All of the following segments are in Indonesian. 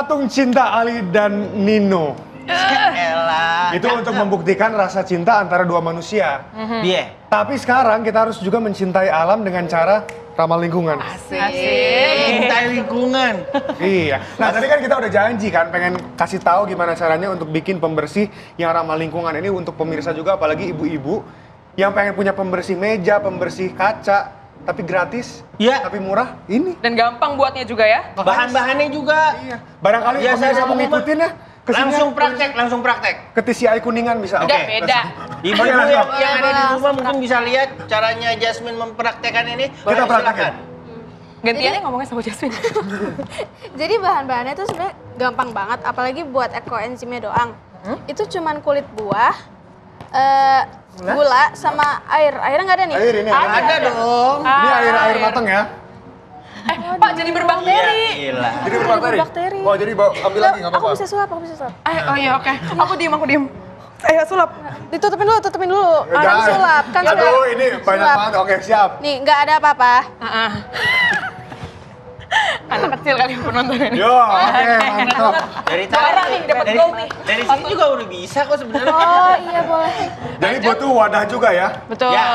Patung Cinta Ali dan Nino. Elah. Itu untuk membuktikan rasa cinta antara dua manusia. Dia. Tapi sekarang kita harus juga mencintai alam dengan cara ramah lingkungan. Asik. Cintai lingkungan. Iya. Nah tadi kan kita udah janji kan pengen kasih tahu gimana caranya untuk bikin pembersih yang ramah lingkungan ini untuk pemirsa juga, apalagi ibu-ibu yang pengen punya pembersih meja, pembersih kaca, tapi gratis, Iya. tapi murah. Ini. Dan gampang buatnya juga ya. Bahan-bahannya juga. Iya. Barangkali Biasa pemirsa ada mau ngikutin ya. Kesini Langsung ya. praktek, langsung praktek. Ke TCI Kuningan bisa. Beda, Oke. beda. Ibu Oke, let's go. yang ada di rumah mungkin bisa lihat caranya Jasmine mempraktekkan ini. Kita Boleh, praktekin. silakan. Gantiannya ngomongnya sama Jasmine. Jadi bahan-bahannya tuh sebenarnya gampang banget, apalagi buat ekoenzimnya doang. Itu cuman kulit buah, gula sama air. Airnya nggak ada nih? Air ini. Ada dong. Ini air matang ya. Pak jadi berbakteri. Gila. Jadi berbakteri. Bakteri. Oh jadi ambil lagi nggak Aku apa-apa. bisa sulap, aku bisa sulap. Oh iya oke. Aku diem. Ayo sulap. Tutupin dulu. Jangan. Aku sulap. Kan Aduh sudah- ini banyak sulap. banget. Oke siap. Nih, nggak ada apa-apa. Anak kecil kali yang penonton ini. Yo oke mantap. Dari Juara nih, dapat dari- gold nih. Dari sini juga udah bisa kok sebenarnya. Oh iya boleh. Jadi butuh wadah juga ya. Betul. Ya.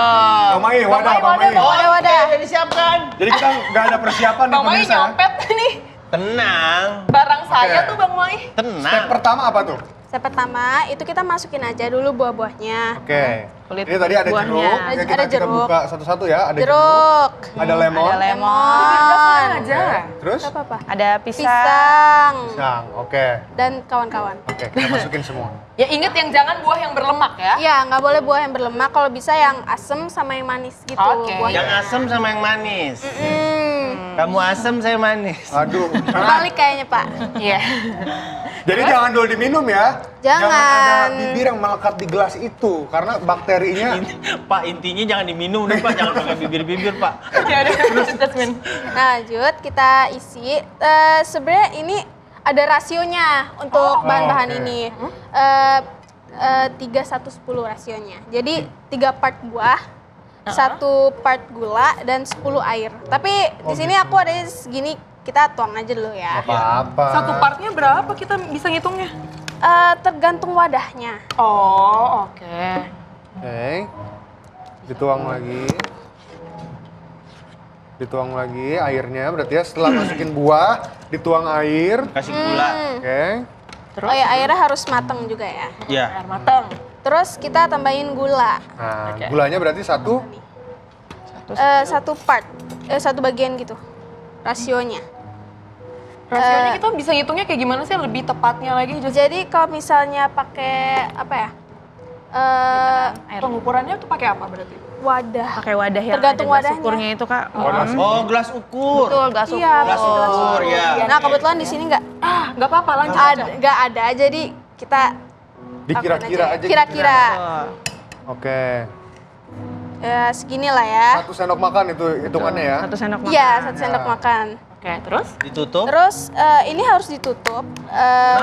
Bang Mai, wadah, Bang Mai. Wadah. Oke, udah disiapkan. Jadi kita nggak ada persiapan nih Bang Mai pemirsa. ya. nyopet nih. Tenang, Barang saya Oke. tuh Bang Mai. Step tenang. pertama apa tuh? Step pertama itu kita masukin aja dulu buah-buahnya. Oke. Kulit Ini tadi ada buahnya. jeruk. Ya, Ada kita jeruk. buka satu-satu ya. Ada Jeruk. Ada lemon. Ada lemon, Lemon aja. Terus? Gak apa-apa. ada pisang. Pisang. Pisang. Oke. Dan kawan-kawan. Oke, kita masukin semua. Ya inget yang jangan buah yang berlemak ya. Iya, nggak boleh buah yang berlemak. Kalau bisa yang asem sama yang manis gitu. Oke. buahnya. Yang asam sama yang manis. Hmm. Kamu asam, saya manis. Aduh. Balik kayaknya Pak. Iya. Jadi jangan dulu diminum ya. Jangan. ada bibir yang melekat di gelas itu karena bakterinya. Pak, intinya jangan diminum deh, Pak. Jangan pakai bibir-bibir, Pak. Ya udah terus Jasmine. Nah, lanjut kita isi. Sebenarnya ini ada rasionya untuk bahan-bahan oke. ini. 3:1:10 rasionya. Jadi 3 part buah, 1 part gula dan 10 air. Tapi di sini aku ada segini, kita tuang aja dulu ya. Apa-apa. Satu partnya berapa kita bisa ngitungnya? Tergantung wadahnya. Oh oke. Oke. Dituang lagi. Dituang lagi airnya, berarti ya setelah masukin buah, dituang air. Kasih gula. Oke. Terus? Oh ya, airnya harus mateng juga ya. Ya. Air matang. Terus kita tambahin gula. Nah, gulanya berarti satu. Satu part, satu bagian gitu. Rasionya. Rasionya kita bisa ngitungnya kayak gimana sih lebih tepatnya lagi? Jadi kalau misalnya pakai apa ya? Pengukurannya tuh pakai apa berarti? Wadah. Pakai wadah yang Tergantung ada gelas wadahnya. ukurnya itu Kak. Oh, gelas ukur. Betul, gelas ukur. Iya, Gelas pakai gelas ukur, ya. Nah, kebetulan di sini nggak Nggak apa-apa lanjut aja. nggak ada, jadi kita Dikira-kira apain aja. Kira-kira. Betul. Oke. Ya, segini lah ya. 1 sendok makan itu hitungannya ya. 1 sendok makan. Iya, 1 sendok makan. Oke terus? Ditutup. Terus ini harus ditutup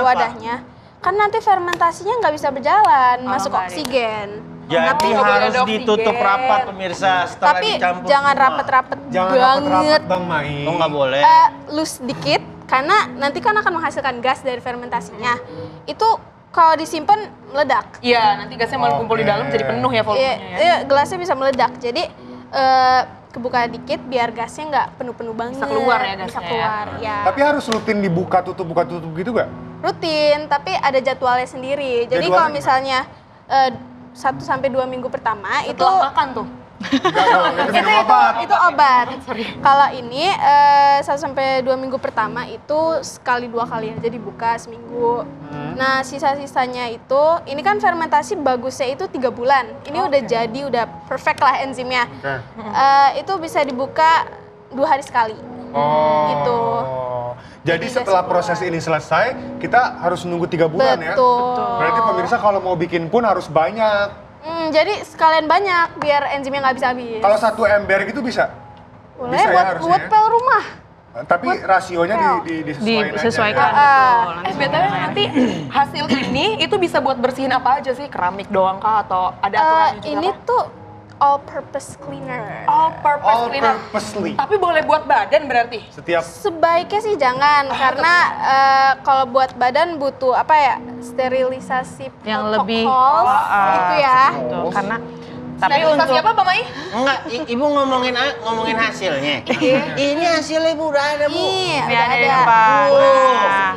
wadahnya. Kan nanti fermentasinya nggak bisa berjalan, masuk nggak ada. oksigen. Jadi nggak boleh harus ada oksigen. ditutup rapat pemirsa setelah Tapi dicampur jangan semua. rapet-rapet Jangan banget. rapet-rapet Bang Mai. Oh, nggak boleh. Loose dikit, karena nanti kan akan menghasilkan gas dari fermentasinya. Itu kalau disimpan meledak. Iya nanti gasnya malah kumpul di Oke. dalam jadi penuh ya volumenya ya. Iya, gelasnya bisa meledak. Jadi kebuka dikit biar gasnya nggak penuh-penuh banget. keluar ya gasnya Bisa ya. keluar, ya. Tapi harus rutin buka tutup gitu gak? Rutin, tapi ada jadwalnya sendiri. Jadi Jadwalnya kalau gimana? misalnya 1-2 minggu pertama itu Setelah makan tuh. Enggak dong, itu minum obat. itu obat. Kalau ini 1-2 minggu pertama itu sekali 2 kali aja dibuka seminggu. Nah sisa-sisanya itu, ini kan fermentasi bagusnya itu 3 bulan. Ini udah jadi, udah perfect lah enzimnya. Oke. Itu bisa dibuka 2 hari sekali. Oh. Gitu. Jadi setelah proses ini selesai, kita harus nunggu 3 bulan ya? Betul. Berarti pemirsa kalau mau bikin pun harus banyak. Jadi sekalian banyak biar enzimnya nggak bisa habis. Kalau 1 ember gitu bisa? Boleh bisa ya buat harusnya buat ya? pel rumah. Tapi rasionya disesuaikan Disesuaikan. aja ya? Betul. BTW nanti hasil ini itu bisa buat bersihin apa aja sih? Keramik doang kah atau ada aturannya juga Ini kah? tuh all purpose cleaner. All purpose All cleaner. purposely. Tapi boleh buat badan berarti? Setiap Sebaiknya sih jangan karena kalau buat badan butuh apa ya? Sterilisasi Yang lebih- protokol gitu ya. Tuh, karena tapi Sterilisasi untuk apa, Bang Mai? Enggak, ibu ngomongin hasilnya. Ini hasilnya ibu udah ada bu. Nih, ini udah ada di ada. depan. Nah,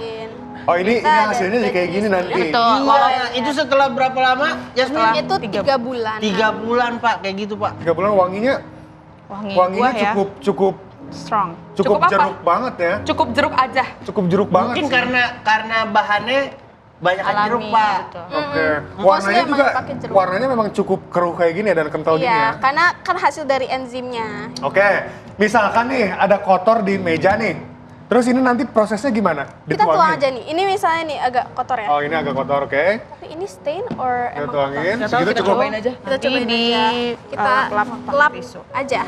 Oh ini hasilnya jadi kayak gini nanti. betul. Iya, itu setelah berapa lama? Jasmine? Itu 3 bulan. 3 bulan pak, kayak gitu pak. 3 bulan wanginya wanginya wanginya ya cukup strong. cukup Cukup apa? jeruk banget ya. Cukup jeruk aja. Cukup jeruk banget. Mungkin sih. karena bahannya banyak Alami, jeruk pak. betul. Oke. Mostly Warnanya emang juga pakai jeruk. warnanya memang cukup keruh kayak gini ya dan kental gini ya. Iya, karena kan hasil dari enzimnya. Oke. Misalkan nih ada kotor di meja nih. Terus ini nanti prosesnya gimana? Kita tuang Dituangin? aja nih. Ini misalnya nih agak kotor ya. Oh ini agak kotor, oke. Tapi ini stain or Kita emang tuangin. Nggak tahu, Segitu kita cukup. cobain aja. Kita Nanti cobain di, aja. Kita lap pakai lap tisu. aja.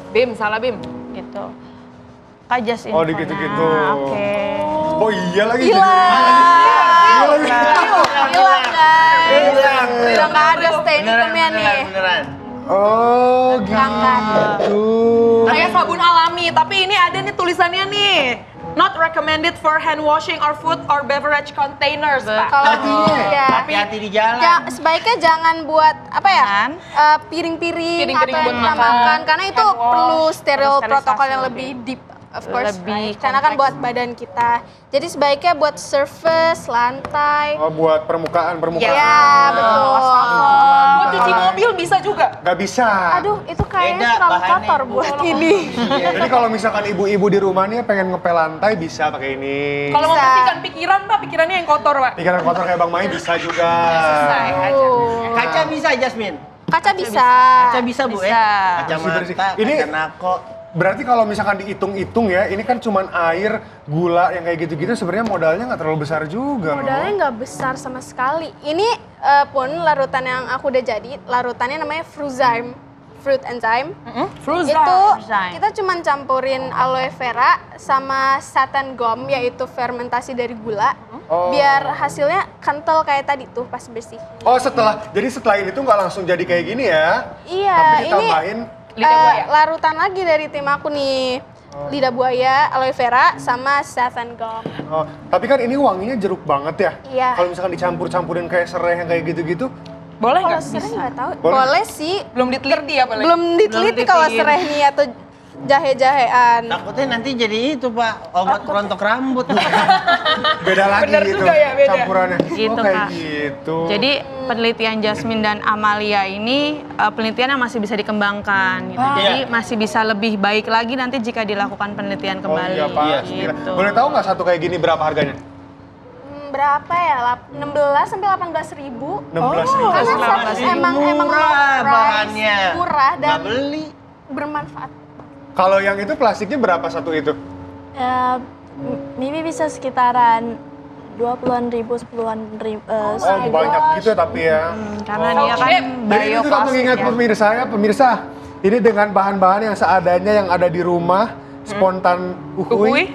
Bim, salah Bim. Gitu. Kajas ini. Oh, gitu-gitu. Oke. Oh iya lagi. Hilang. Iya lagi. Hilang guys. Hilang. Udah nggak ada stain Beneran, hitamnya nih. beneran. Oh Angkat. gitu. Kayak sabun alami, tapi ini ada nih tulisannya nih. Not recommended for hand washing or food or beverage containers, Pak. Kalau ya, Hati-hati di jalan. sebaiknya jangan buat apa ya? Jangan. Piring-piring Piring-piring atau buat yang kita makan. makan karena itu Hand wash. perlu steril Perlu protokol sterilisasi yang lebih. lebih deep of course. Lebih Karena kan kompleks. buat badan kita. Jadi sebaiknya buat surface, lantai. Oh buat permukaan. Ya, betul. Buat cuci mobil bisa juga. Gak bisa. Aduh, itu kayaknya Beda terlalu bahannya, kotor Bu. buat ini. Jadi kalau misalkan ibu-ibu di rumah nih pengen ngepel lantai bisa pakai ini. Kalau Bisa. membersihkan pikiran, Pak, pikirannya yang kotor, Pak. Pikiran kotor kayak Bang Mai bisa juga. Tuh. Kaca bisa Jasmine. Kaca bisa. Kaca bisa bu Bisa. ya. Bersih-bersih. Kacamata, Ini- kaca nako. Berarti kalau misalkan dihitung-hitung ya, ini kan cuman air, gula yang kayak gitu-gitu sebenarnya modalnya nggak terlalu besar juga. Modalnya loh. nggak besar sama sekali. Ini pun larutan yang aku udah jadi, larutannya namanya Fruzyme. Fruit enzyme. Fruza. Itu Fruzyme. kita cuman campurin aloe vera sama satin gum, yaitu fermentasi dari gula. Oh. Biar hasilnya kental kayak tadi tuh pas bersih. Oh jadi setelah ini tuh nggak langsung jadi kayak gini ya? Iya, Tapi ini ditambahin. Lidah buaya. larutan lagi dari tim aku nih. Lidah buaya, aloe vera, sama satin gum. Oh, tapi kan ini wanginya jeruk banget ya? Iya. Kalau misalkan dicampur-campurin kayak serai yang kayak gitu-gitu, Boleh Kalau nggak? serai nggak tahu. Boleh. Boleh sih. Belum diteliti apalagi. Belum diteliti kalau serai nih atau jahe-jahean. Takutnya nanti jadi itu pak, obat rontok rambut. beda lagi Bener gitu juga ya, beda. campurannya. Gitu, oh, kayak Kak. gitu. Jadi penelitian Jasmine dan Amalia ini penelitian yang masih bisa dikembangkan gitu. Jadi masih bisa lebih baik lagi nanti jika dilakukan penelitian Oh kembali. iya Pak. Gitu. Boleh tahu nggak satu kayak gini berapa harganya? Berapa ya? 16 sampai 18 ribu. 16 ribu. Karena emang murah low price, bahannya. murah dan Nggak beli. bermanfaat. Kalau yang itu plastiknya berapa satu itu? Mimi bisa sekitaran 20-an ribu, 10-an ribu. Oh banyak gitu tapi ya. Karena dia kan Jadi itu juga bioplastik mengingat ya. pemirsa, ini dengan bahan-bahan yang seadanya yang ada di rumah, spontan uhui.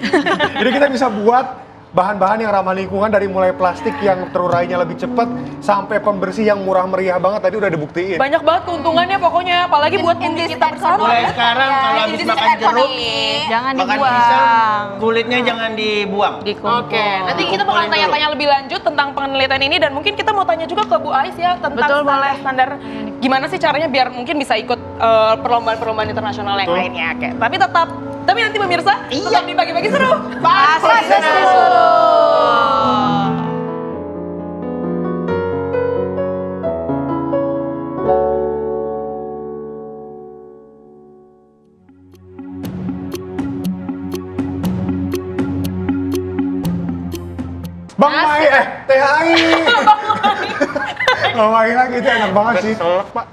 Jadi kita bisa buat bahan-bahan yang ramah lingkungan dari mulai plastik yang terurainya lebih cepat sampai pembersih yang murah meriah banget tadi udah dibuktiin. Banyak banget keuntungannya pokoknya, apalagi buat In bumi this kita bersama. Mulai sekarang kalau habis Ini makan economy. jeruk, Jangan makan dibuang. pisang, kulitnya jangan dibuang. Dikumpul. Oke, nanti kita bakal Kumpulin tanya-tanya lebih lanjut tentang penelitian ini dan mungkin kita mau tanya juga ke Bu Ais ya tentang Betul, boleh. standar gimana sih caranya biar mungkin bisa ikut perlombaan-perlombaan internasional yang Betul. lainnya. Oke, tapi nanti pemirsa tetap di pagi-pagi seru. Pasti seru. Bang Mai, THI. Bang Mai lagi itu enak banget sih.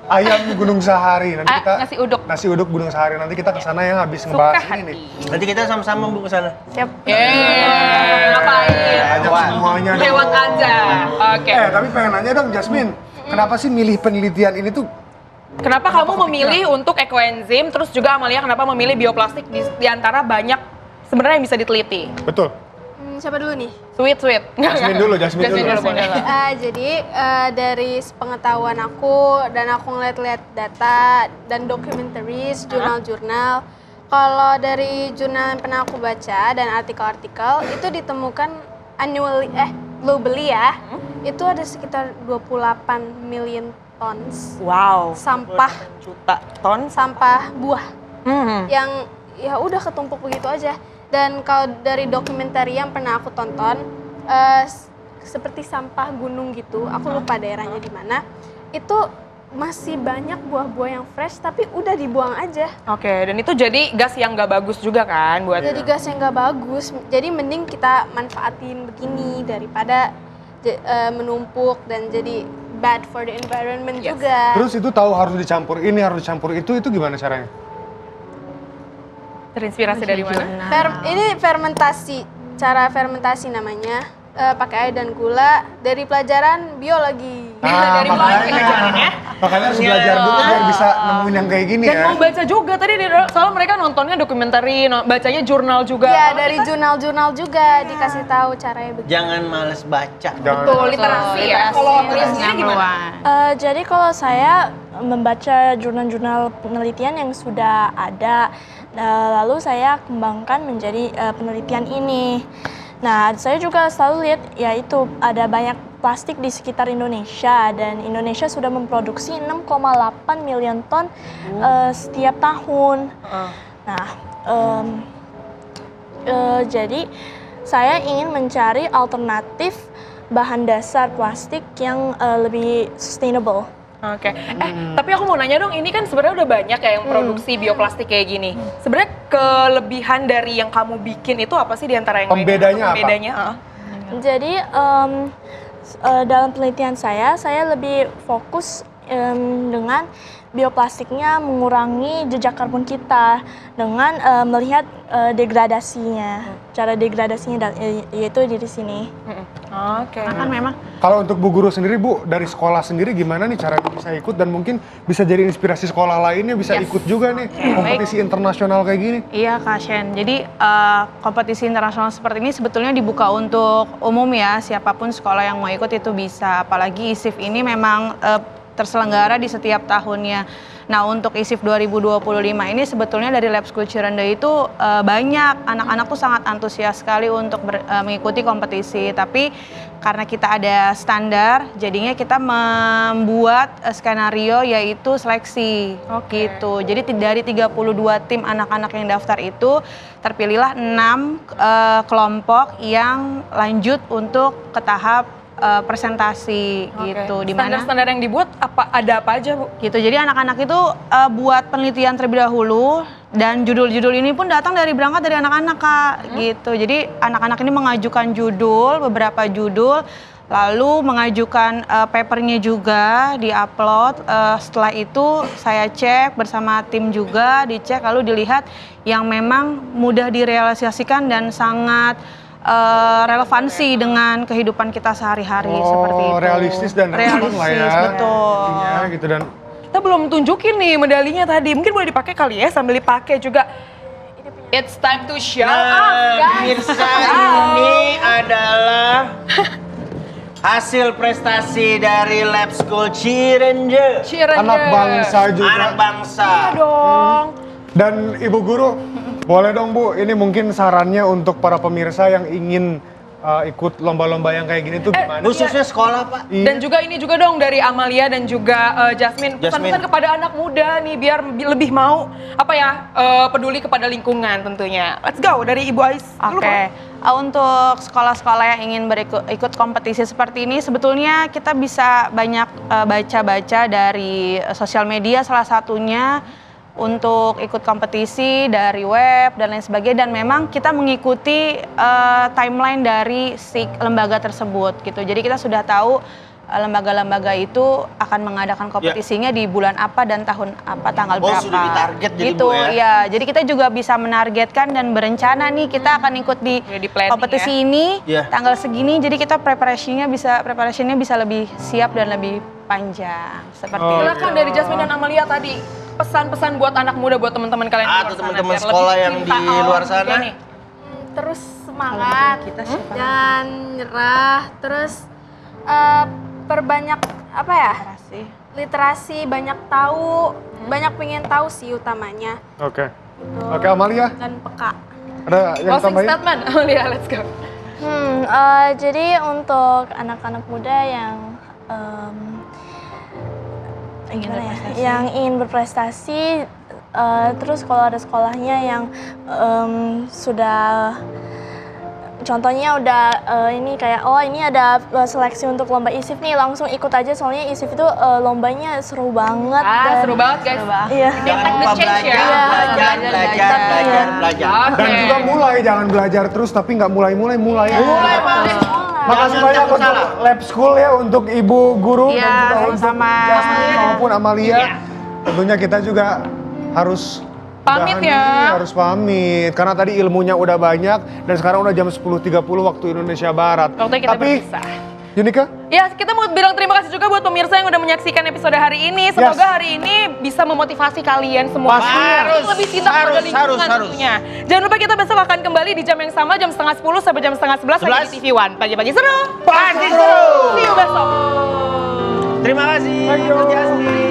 Ayam Gunung Sahari. Nanti kita nasi uduk. Nasi uduk Gunung Sahari. Nanti kita kesana ya habis ngebahas Suka ini nih. Nanti kita sama-sama bu ke sana. Siap. Ngapain? Ajak semuanya dong. Lewat aja. Oke. Tapi pengen nanya dong Jasmine, kenapa sih milih penelitian ini tuh? Kenapa kamu memilih untuk ekoenzim, terus juga Amalia kenapa memilih bioplastik di antara banyak sebenarnya yang bisa diteliti? Betul. Siapa dulu nih? Sweet. Jasmine dulu. boleh. Jadi dari pengetahuan aku dan aku ngeliat-liat data dan documentaries, jurnal-jurnal. Kalau dari jurnal yang pernah aku baca dan artikel-artikel itu ditemukan globally ya, itu ada sekitar 28 million tons Wow. sampah Juta ton. sampah buah Hmm. yang ya udah ketumpuk begitu aja. Dan kalau dari dokumenter yang pernah aku tonton, seperti sampah gunung gitu, aku lupa daerahnya di mana, itu masih banyak buah-buah yang fresh tapi udah dibuang aja. Oke, dan itu jadi gas yang nggak bagus juga kan buat. Jadi gas yang nggak bagus. Jadi mending kita manfaatin begini daripada menumpuk dan jadi bad for the environment juga. Terus itu tahu harus dicampur ini, harus dicampur itu gimana caranya? Terinspirasi dari mana? Ini fermentasi, cara fermentasi namanya. Pakai air dan gula dari pelajaran biologi. Dari mana ya? Makanya harus belajar dulu biar bisa nemuin yang kayak gini Dan ya. mau baca juga tadi soalnya mereka nontonnya dokumenter, bacanya jurnal juga. Ya dari jurnal-jurnal juga dikasih tahu caranya begini. Jangan males baca. Betul, literasi ya. Kalau Lia sendiri gimana? Jadi kalau saya membaca jurnal-jurnal penelitian yang sudah ada, lalu saya kembangkan menjadi penelitian ini. Nah, saya juga selalu lihat yaitu ada banyak plastik di sekitar Indonesia dan Indonesia sudah memproduksi 6,8 million ton setiap tahun. Nah, jadi saya ingin mencari alternatif bahan dasar plastik yang lebih sustainable. Oke. Tapi aku mau nanya dong, ini kan sebenarnya udah banyak ya yang produksi bioplastik kayak gini. Sebenarnya kelebihan dari yang kamu bikin itu apa sih di antara yang Pembedanya lain? apa? Jadi dalam penelitian saya lebih fokus dengan bioplastiknya mengurangi jejak karbon kita dengan melihat degradasinya, cara degradasinya yaitu di sini. Oke. Kan memang Kalau untuk Bu Guru sendiri, Bu, dari sekolah sendiri gimana nih cara bisa ikut dan mungkin bisa jadi inspirasi sekolah lainnya bisa ikut juga nih kompetisi internasional kayak gini? iya Kak Shen. Jadi kompetisi internasional seperti ini sebetulnya dibuka untuk umum ya, siapapun sekolah yang mau ikut itu bisa. Apalagi ISIF ini memang terselenggara di setiap tahunnya. Nah, untuk ISIF 2025 ini sebetulnya dari Lab School Cirende itu banyak anak-anak tuh sangat antusias sekali untuk mengikuti kompetisi. Tapi karena kita ada standar, jadinya kita membuat skenario yaitu seleksi gitu. Jadi dari 32 tim anak-anak yang daftar itu terpilihlah 6 kelompok yang lanjut untuk ke tahap presentasi gitu. Di mana Standar-standar yang dibuat ada apa aja, Bu? gitu. Jadi anak-anak itu buat penelitian terlebih dahulu dan judul-judul ini pun datang berangkat dari anak-anak Kak gitu. Jadi anak-anak ini mengajukan beberapa judul, lalu mengajukan papernya juga diupload. Setelah itu saya cek bersama tim juga, dicek lalu dilihat yang memang mudah direalisasikan dan sangat relevansi dengan kehidupan kita sehari-hari seperti itu. Realistis dan relevan lah ya. Betul. Iya gitu dan Kita belum tunjukin nih medalinya tadi. Mungkin boleh dipakai kali ya sambil dipakai juga. It's time to show off, guys. Pemirsa, ini adalah hasil prestasi dari Lab School Cirende. anak bangsa juga. Anak bangsa. Dong. Dan Ibu Guru, boleh dong Bu, ini mungkin sarannya untuk para pemirsa yang ingin ikut lomba-lomba yang kayak gini tuh gimana? Khususnya sekolah, Pak. Iya. Dan juga ini juga dong dari Amalia dan juga Jasmine. Pesan-pesan kepada anak muda nih biar lebih mau peduli kepada lingkungan tentunya. Let's go dari Ibu Ais. Oke, untuk sekolah-sekolah yang ingin ikut kompetisi seperti ini, sebetulnya kita bisa banyak baca-baca dari sosial media salah satunya untuk ikut kompetisi dari web dan lain sebagainya. Dan memang kita mengikuti timeline dari si lembaga tersebut gitu. Jadi kita sudah tahu lembaga-lembaga itu akan mengadakan kompetisinya di bulan apa dan tahun apa, tanggal berapa. Sudah ditarget jadi gitu, Bu ya? ya. Jadi kita juga bisa menargetkan dan berencana nih kita akan ikut di kompetisi ini tanggal segini. Jadi kita preparationnya bisa lebih siap dan lebih panjang seperti itu. Silakan dari Jasmine dan Amalia tadi pesan-pesan buat anak muda, buat teman-teman kalian di luar Atau sana, teman-teman biar sekolah lebih yang cinta di luar alam sana. juga nih. Terus semangat, kita siapa? jangan nyerah, terus perbanyak apa ya? Literasi, banyak tahu, banyak pengen tahu sih utamanya. Oke. Gitu. Oke, Amalia, Dan peka. ada yang Closing tambahin? statement, Amalia, let's go. Jadi untuk anak-anak muda yang Ingin gimana ya, berprestasi. yang ingin berprestasi, terus kalau ada sekolahnya yang sudah, contohnya udah ini kayak ini ada seleksi untuk lomba ISIF nih, langsung ikut aja soalnya ISIF itu lombanya seru banget. Seru banget guys. Iya. Jangan lupa belajar, belajar. Oke. Dan juga mulai, jangan belajar terus tapi nggak mulai. Mulai, Makasih Jangan banyak untuk salah. lab school ya, untuk ibu guru Iya, dan juga untuk sama-sama. Jasmine maupun Amalia. Iya. Tentunya kita juga harus Pamit udahan ya. diri, harus pamit karena tadi ilmunya udah banyak dan sekarang udah jam 10.30 waktu Indonesia Barat. Waktunya kita Tapi berpisah. Yunika, Ya, kita mau bilang terima kasih juga buat pemirsa yang udah menyaksikan episode hari ini. Semoga Yes. hari ini bisa memotivasi kalian semua. Pasti. Untuk lebih cinta kepada lingkungan harus. tentunya. Jangan lupa kita besok akan kembali di jam yang sama, jam 10:30 sampai jam 11:30 hanya di TV One. Pagi-pagi seru. Pasti seru. See you besok. Terima kasih. Jasmine.